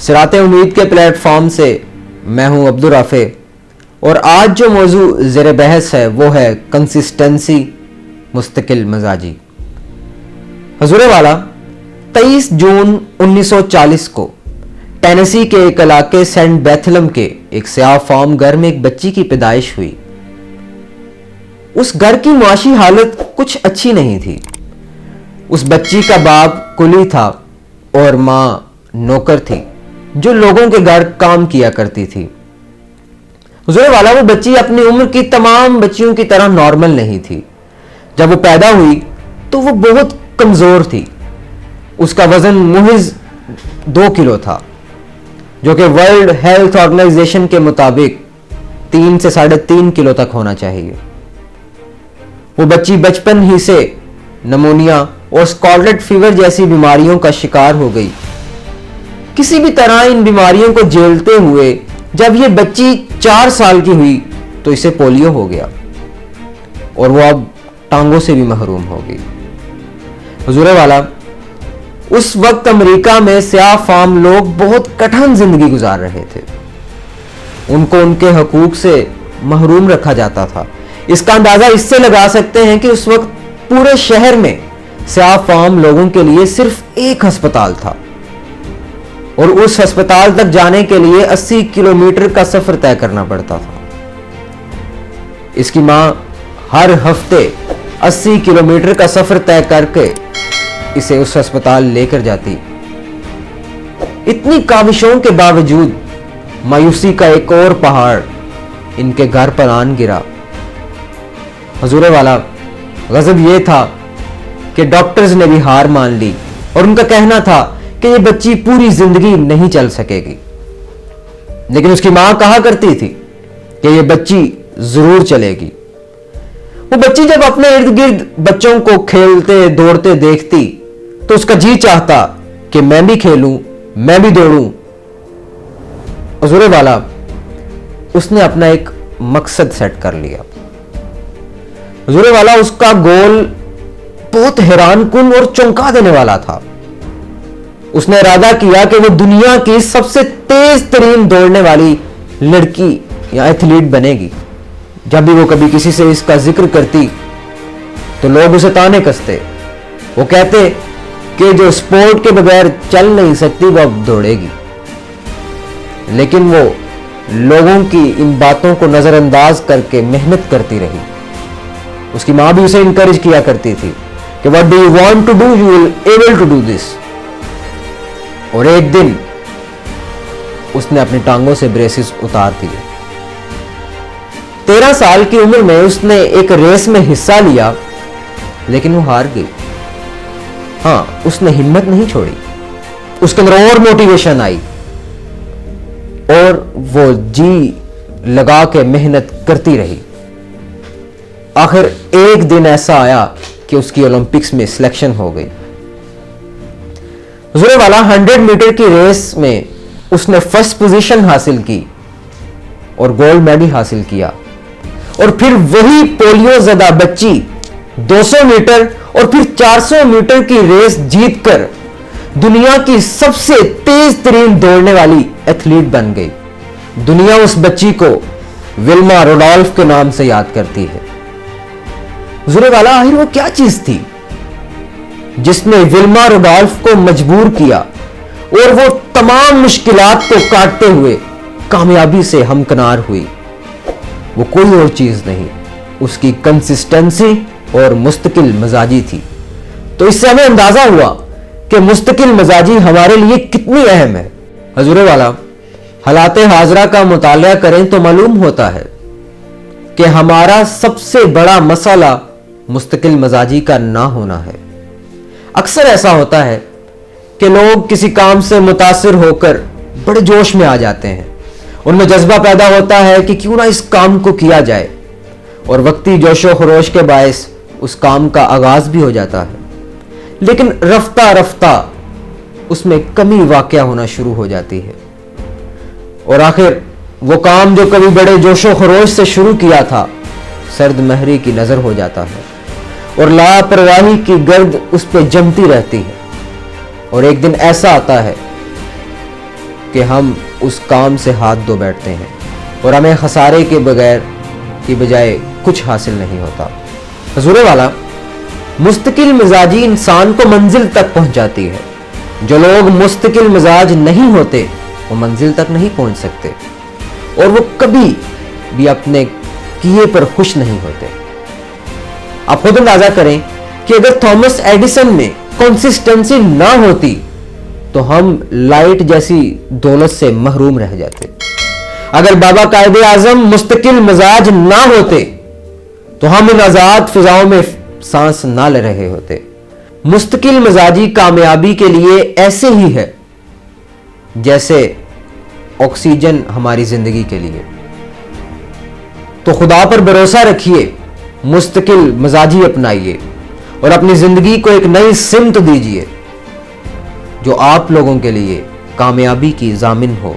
सिराते उम्मीद के प्लेटफॉर्म से मैं हूं अब्दुल राफे और आज जो मौजू ज़ेर बहस है वो है कंसिस्टेंसी मुस्तकिल मजाजी। हजूर वाला 23 जून 1940 को टेनेसी के एक इलाके सेंट बेथलम के एक स्याह फार्म घर में एक बच्ची की पैदाइश हुई। उस घर की मुआशी हालत कुछ अच्छी नहीं थी। उस बच्ची का बाप कुली था और माँ नौकर थी जो लोगों के घर काम किया करती थी। हुजूर वाला वो बच्ची अपनी उम्र की तमाम बच्चियों की तरह नॉर्मल नहीं थी। जब वो पैदा हुई तो वो बहुत कमजोर थी। उसका वजन मुहिज 2 किलो था, जो कि वर्ल्ड हेल्थ ऑर्गेनाइजेशन के मुताबिक 3 से 3.5 किलो तक होना चाहिए। वो बच्ची बचपन ही से नमोनिया और स्कारलेट फीवर जैसी बीमारियों का शिकार हो गई। किसी भी तरह इन बीमारियों को झेलते हुए जब ये बच्ची 4 साल की हुई तो इसे पोलियो हो गया और वो अब टांगों से भी महरूम हो गई। हुजूर वाला, उस वक्त अमेरिका में स्याह फार्म लोग बहुत कठिन जिंदगी गुजार रहे थे। उनको उनके हकूक से महरूम रखा जाता था। इसका अंदाजा इससे लगा सकते हैं कि उस वक्त पूरे शहर में स्याह फार्म लोगों के लिए सिर्फ एक अस्पताल था और उस अस्पताल तक जाने के लिए 80 किलोमीटर का सफर तय करना पड़ता था। इसकी मां हर हफ्ते 80 किलोमीटर का सफर तय करके इसे उस अस्पताल लेकर जाती। इतनी काविशों के बावजूद मायूसी का एक और पहाड़ इनके घर पर आन गिरा। हुजूर वाला, गजब यह था कि डॉक्टर्स ने भी हार मान ली और उनका कहना था कि ये बच्ची पूरी जिंदगी नहीं चल सकेगी। लेकिन उसकी मां कहा करती थी कि ये बच्ची जरूर चलेगी। वो बच्ची जब अपने इर्द गिर्द बच्चों को खेलते दौड़ते देखती तो उसका जी चाहता कि मैं भी खेलूं, मैं भी दौड़ूं। हुजूर वाला, उसने अपना एक मकसद सेट कर लिया। हुजूर वाला, उसका गोल बहुत हैरान कुन और चौंका देने वाला था। उसने इरादा किया कि वो दुनिया की सबसे तेज तरीन दौड़ने वाली लड़की या एथलीट बनेगी। जब भी वो कभी किसी से इसका जिक्र करती तो लोग उसे ताने कसते। वो कहते कि जो स्पोर्ट के बगैर चल नहीं सकती वो अब दौड़ेगी। लेकिन वो लोगों की इन बातों को नजरअंदाज करके मेहनत करती रही। उसकी मां भी उसे इंकरेज किया करती थी कि what do you want to do, you will able to do this. और एक दिन उसने अपनी टांगों से ब्रेसिस उतार दिए। 13 साल की उम्र में उसने एक रेस में हिस्सा लिया, लेकिन वो हार गई। हां, उसने हिम्मत नहीं छोड़ी। उसके अंदर और मोटिवेशन आई और वो जी लगा के मेहनत करती रही। आखिर एक दिन ऐसा आया कि उसकी ओलंपिक्स में सिलेक्शन हो गई। हुजूर वाला, 100 मीटर की रेस में उसने फर्स्ट पोजीशन हासिल की और गोल्ड मेडल हासिल किया। और फिर वही पोलियो ज़दा बच्ची 200 मीटर और फिर 400 मीटर की रेस जीतकर दुनिया की सबसे तेज तरीन दौड़ने वाली एथलीट बन गई। दुनिया उस बच्ची को विल्मा रोडोल्फ के नाम से याद करती है। हुजूर वाला, आखिर वो क्या चीज थी जिसने विल्मा रोडोल्फ को मजबूर किया और वो तमाम मुश्किलात को काटते हुए कामयाबी से हमकिनार हुई? वो कोई और चीज नहीं, उसकी कंसिस्टेंसी और मुस्तकिल मजाजी थी। तो इससे हमें अंदाजा हुआ कि मुस्तकिल मजाजी हमारे लिए कितनी अहम है। हुजूर वाला, हालाते हाजरा का मुताला करें तो मालूम होता है कि हमारा सबसे बड़ा मसला मुस्तकिल मजाजी का ना होना है। अक्सर ऐसा होता है कि लोग किसी काम से मुतासिर होकर बड़े जोश में आ जाते हैं। उनमें जज्बा पैदा होता है कि क्यों ना इस काम को किया जाए और वक्ती जोशो खरोश के बायस उस काम का आगाज भी हो जाता है। लेकिन रफ्ता रफ्ता उसमें कमी वाक़या होना शुरू हो जाती है और आखिर वो काम जो कभी बड़े जोशो खरोश से शुरू किया था सर्द महरी की नजर हो जाता है और लापरवाही की गर्द उस पर जमती रहती है। और एक दिन ऐसा आता है کہ ہم اس کام سے ہاتھ دھو بیٹھتے ہیں اور ہمیں خسارے کے بغیر کی بجائے کچھ حاصل نہیں ہوتا۔ حضور والا، مستقل مزاجی انسان کو منزل تک پہنچاتی ہے۔ جو لوگ مستقل مزاج نہیں ہوتے وہ منزل تک نہیں پہنچ سکتے اور وہ کبھی بھی اپنے کیے پر خوش نہیں ہوتے۔ آپ خود اندازہ کریں کہ اگر تھامس ایڈیسن میں کنسسٹنسی نہ ہوتی تو ہم لائٹ جیسی دولت سے محروم رہ جاتے۔ اگر بابا قائد اعظم مستقل مزاج نہ ہوتے تو ہم ان آزاد فضاؤں میں سانس نہ لے رہے ہوتے۔ مستقل مزاجی کامیابی کے لیے ایسے ہی ہے جیسے آکسیجن ہماری زندگی کے لیے۔ تو خدا پر بھروسہ رکھیے، مستقل مزاجی اپنائیے اور اپنی زندگی کو ایک نئی سمت دیجیے جو آپ لوگوں کے لیے کامیابی کی ضامن ہو۔